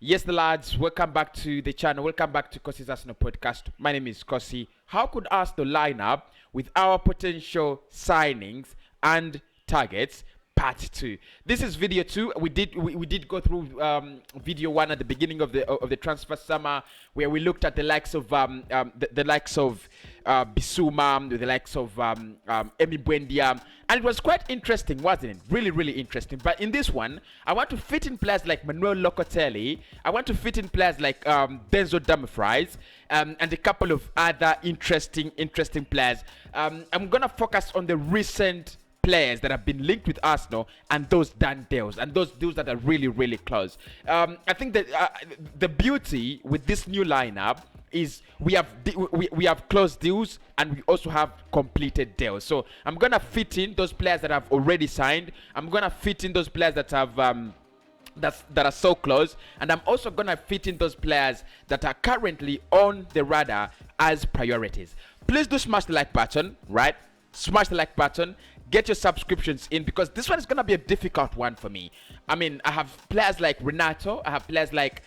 Yes, the lads, welcome back to the channel. Welcome back to Cossy's Arsenal podcast. My name is Cossy. How could Arsenal line up with our potential signings and targets? Part 2. This is video 2. We did go through video 1 at the beginning of the transfer summer, where we looked at the likes of the likes of Bissouma, the likes of Emi Buendia, and it was quite interesting, wasn't it? Really interesting. But in this one, I want to fit in players like Manuel Locatelli. I want to fit in players like Denzel Dumfries and a couple of other interesting players. I'm gonna focus on the recent players that have been linked with Arsenal and those done deals and those deals that are really close. I think that the beauty with this new lineup is we have closed deals and we also have completed deals. So I'm gonna fit in those players that have already signed. I'm gonna fit in those players that have that are so close, and I'm also gonna fit in those players that are currently on the radar as priorities. Please do smash the like button, right? Smash the like button. Get your subscriptions in, because this one is gonna be a difficult one for me. I mean, I have players like Renato, I have players like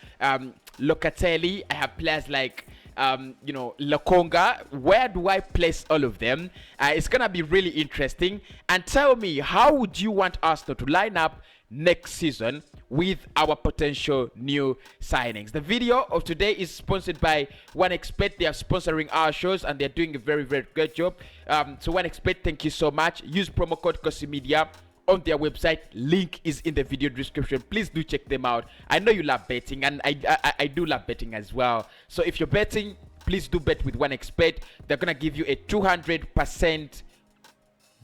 Locatelli, I have players like Lokonga. Where do I place all of them? It's gonna be really interesting. And tell me, how would you want Arsenal to line up next season with our potential new signings? The video of today is sponsored by OneXpert. They are sponsoring our shows and they're doing a very good job. So OneXpert, thank you so much. Use promo code Cossy Media on their website. Link is in the video description. Please do check them out. I know you love betting, and I do love betting as well. So if you're betting, please do bet with OneXpert. They're gonna give you a 200%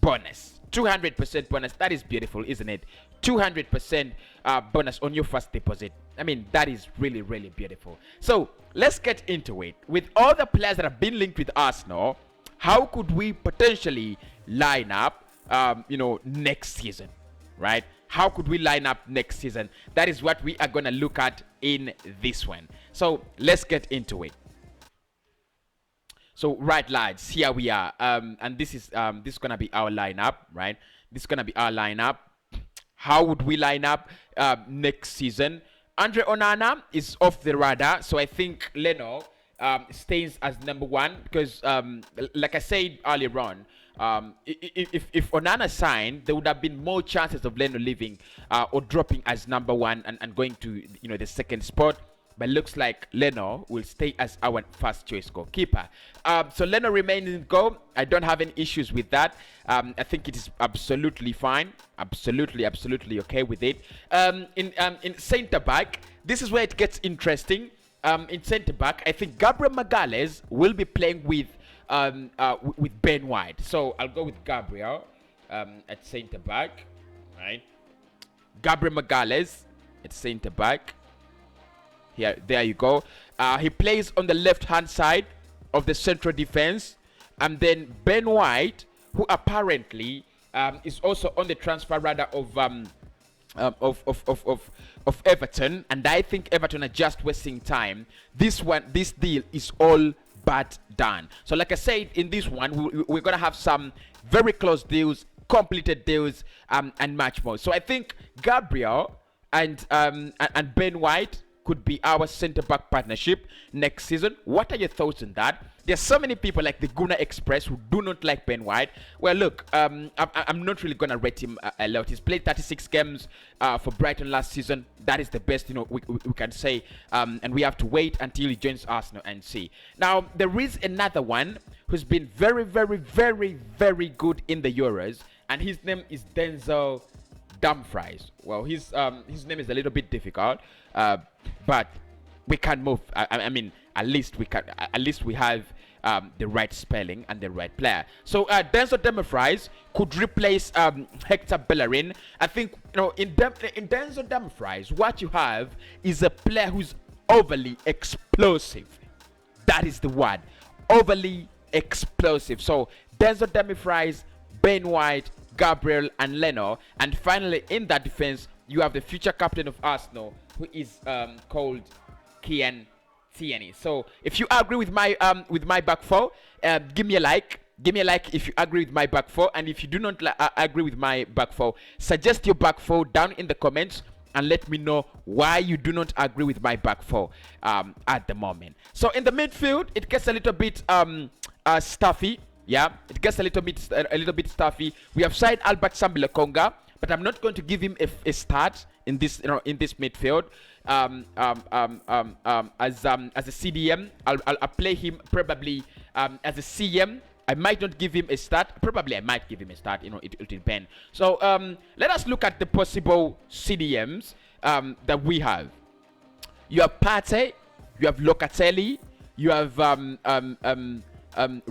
bonus. 200% bonus. That is beautiful, isn't it? 200% bonus on your first deposit. I mean, that is really beautiful. So let's get into it. With all the players that have been linked with Arsenal, how could we potentially line up next season, right? How could we line up next season? That is what we are gonna look at in this one. So let's get into it. So right, lads, here we are, and this is gonna be our lineup, right? This is gonna be our lineup. How would we line up next season? Andre Onana is off the radar, so I think Leno stays as number 1, because like I said earlier on, if Onana signed, there would have been more chances of Leno leaving or dropping as number 1 and going to the second spot. But looks like Leno will stay as our first choice goalkeeper. So Leno remains in goal. I don't have any issues with that. I think it is absolutely fine. Absolutely okay with it. In centre back, this is where it gets interesting. In centre back, I think Gabriel Magalhaes will be playing with Ben White. So I'll go with Gabriel at centre back, right? Gabriel Magalhaes at centre back. Here, there you go. He plays on the left-hand side of the central defense, and then Ben White, who apparently is also on the transfer radar of Everton, and I think Everton are just wasting time. This deal is all but done. So, like I said, in this one, we're gonna have some very close deals, completed deals, and much more. So I think Gabriel and Ben White could be our centre-back partnership next season. What are your thoughts on that? There's so many people like the Guna Express who do not like Ben White. Well, look, I'm not really gonna rate him a lot. He's played 36 games for Brighton last season. That is the best we can say, and we have to wait until he joins Arsenal and see. Now there is another one who's been very good in the Euros, and his name is Denzel Dumfries. Well, his name is a little bit difficult, but we can move. I mean, at least we have the right spelling and the right player. So Denzel Dumfries could replace Hector Bellerin. I think in Denzel Dumfries, what you have is a player who's overly explosive. That is the word, overly explosive. So Denzel Dumfries, Ben White, Gabriel and Leno, and finally in that defense you have the future captain of Arsenal, who is called Kian Tierney. So if you agree with my back four, give me a like. Give me a like if you agree with my back four, and if you do not agree with my back four, suggest your back four down in the comments, and let me know why you do not agree with my back four at the moment. So in the midfield, it gets a little bit stuffy. Yeah, it gets a little bit stuffy. We have signed Albert Sambi Lokonga, but I'm not going to give him a start in this midfield. As a CDM, I'll play him probably as a CM. I might not give him a start. Probably I might give him a start. It will depend. So let us look at the possible CDMs that we have. You have Partey, you have Locatelli, you have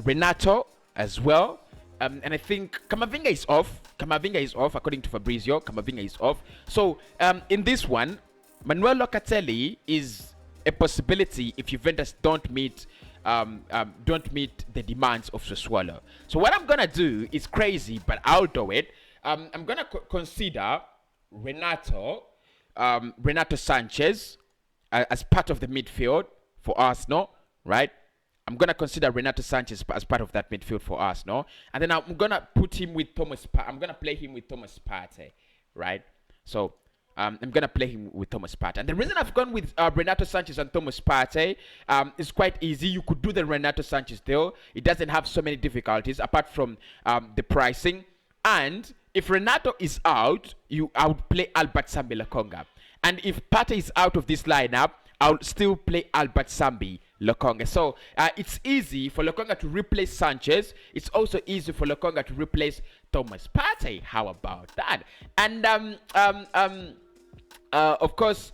Renato as well. And I think Camavinga is off. Camavinga is off, according to Fabrizio. Camavinga is off. So in this one, Manuel Locatelli is a possibility if Juventus don't meet the demands of Sassuolo. So what I'm gonna do is crazy, but I'll do it. I'm gonna consider Renato Sanchez as part of the midfield for Arsenal, right? I'm gonna consider Renato Sanchez as part of that midfield for Arsenal, and then I'm gonna put him with I'm gonna play him with Thomas Partey, right? So I'm gonna play him with Thomas Partey, and the reason I've gone with Renato Sanchez and Thomas Partey is quite easy. You could do the Renato Sanchez deal. It doesn't have so many difficulties apart from the pricing. And if Renato is out, I would play Albert Sambi Lokonga, and if Partey is out of this lineup, I'll still play Albert Sambi Lokonga. So it's easy for Lokonga to replace Sanchez. It's also easy for Lokonga to replace Thomas Partey. How about that? And of course,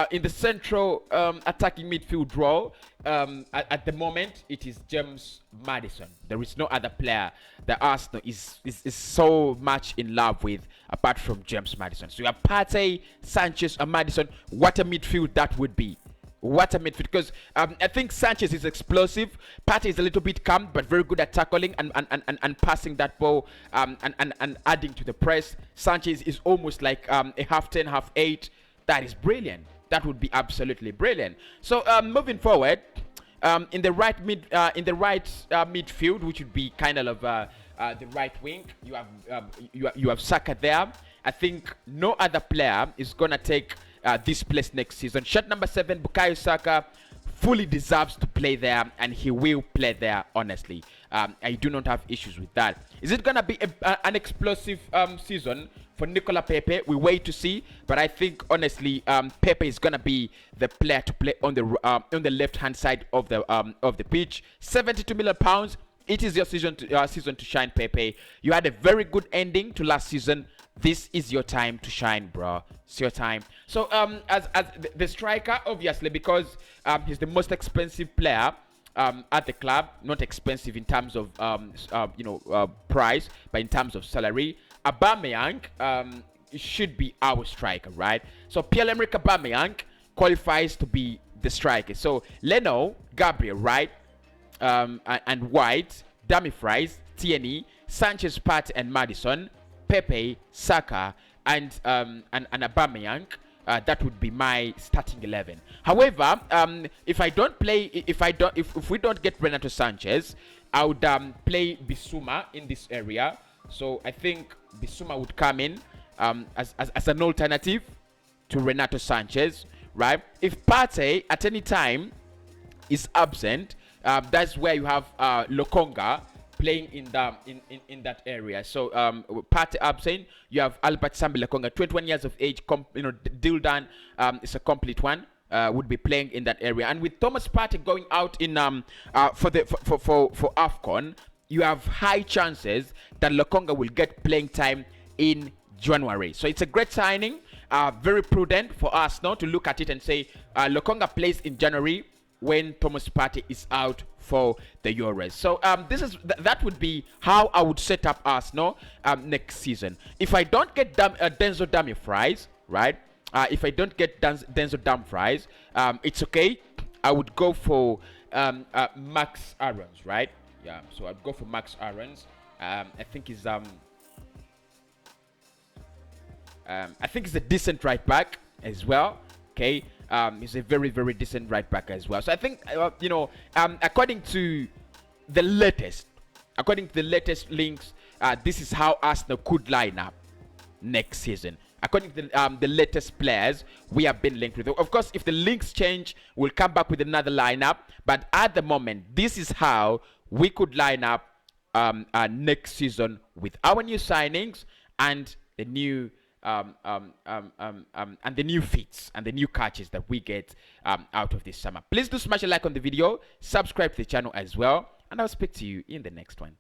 in the central attacking midfield role, at the moment, it is James Maddison. There is no other player that Arsenal is so much in love with apart from James Maddison. So you have Partey, Sanchez, and Maddison. What a midfield that would be. What a midfield, because I think Sanchez is explosive. Partey is a little bit calm, but very good at tackling and passing that ball and adding to the press. Sanchez is almost like a half 10, half 8. That is brilliant. That would be absolutely brilliant. So moving forward, in the right midfield, which would be kind of the right wing, you have Saka there. I think no other player is gonna take this place next season. Shot number 7, Bukayo Saka, fully deserves to play there, and he will play there, honestly. I do not have issues with that. Is it going to be an explosive season for Nicola Pepe? We wait to see, but I think, honestly, Pepe is going to be the player to play on the left-hand side of the pitch. £72 million. It is your season to shine, Pepe. You had a very good ending to last season. This is your time to shine, bro. It's your time. So as the striker, obviously, because he's the most expensive player at the club. Not expensive in terms of price, but in terms of salary. Aubameyang should be our striker, right? So Pierre-Emerick Aubameyang qualifies to be the striker. So Leno, Gabriel, right, and White, Dumfries, Tierney, Sanchez, Partey, and Maddison, Pepe, Saka, and Aubameyang. That would be my starting 11. However, if we don't get Renato Sanchez, I would play Bissouma in this area. So I think Bissouma would come in as an alternative to Renato Sanchez, right? If Partey at any time is absent, that's where you have Lokonga playing in that area. So Partey absent, you have Albert Sambi Lokonga, 21 years of age, deal done, is a complete one. Would be playing in that area, and with Thomas Partey going out in for AFCON, you have high chances that Lokonga will get playing time in January. So it's a great signing, very prudent for us now to look at it and say Lokonga plays in January when Thomas Partey is out for the Euros. So that would be how I would set up Arsenal next season. If I don't get Denzel Dumfries, right? If I don't get Denzel Dumfries, it's okay. I would go for Max Aarons, right? Yeah, so I'd go for Max Aarons. I think he's a decent right back as well. Okay, he's a very, very decent right back as well. So I think according to the latest links, this is how Arsenal could line up next season. according to the latest players we have been linked with. Of course, if the links change, we'll come back with another lineup. But at the moment, this is how we could line up next season with our new signings and the new and the new feats and the new catches that we get out of this summer. Please do smash a like on the video, subscribe to the channel as well, and I'll speak to you in the next one.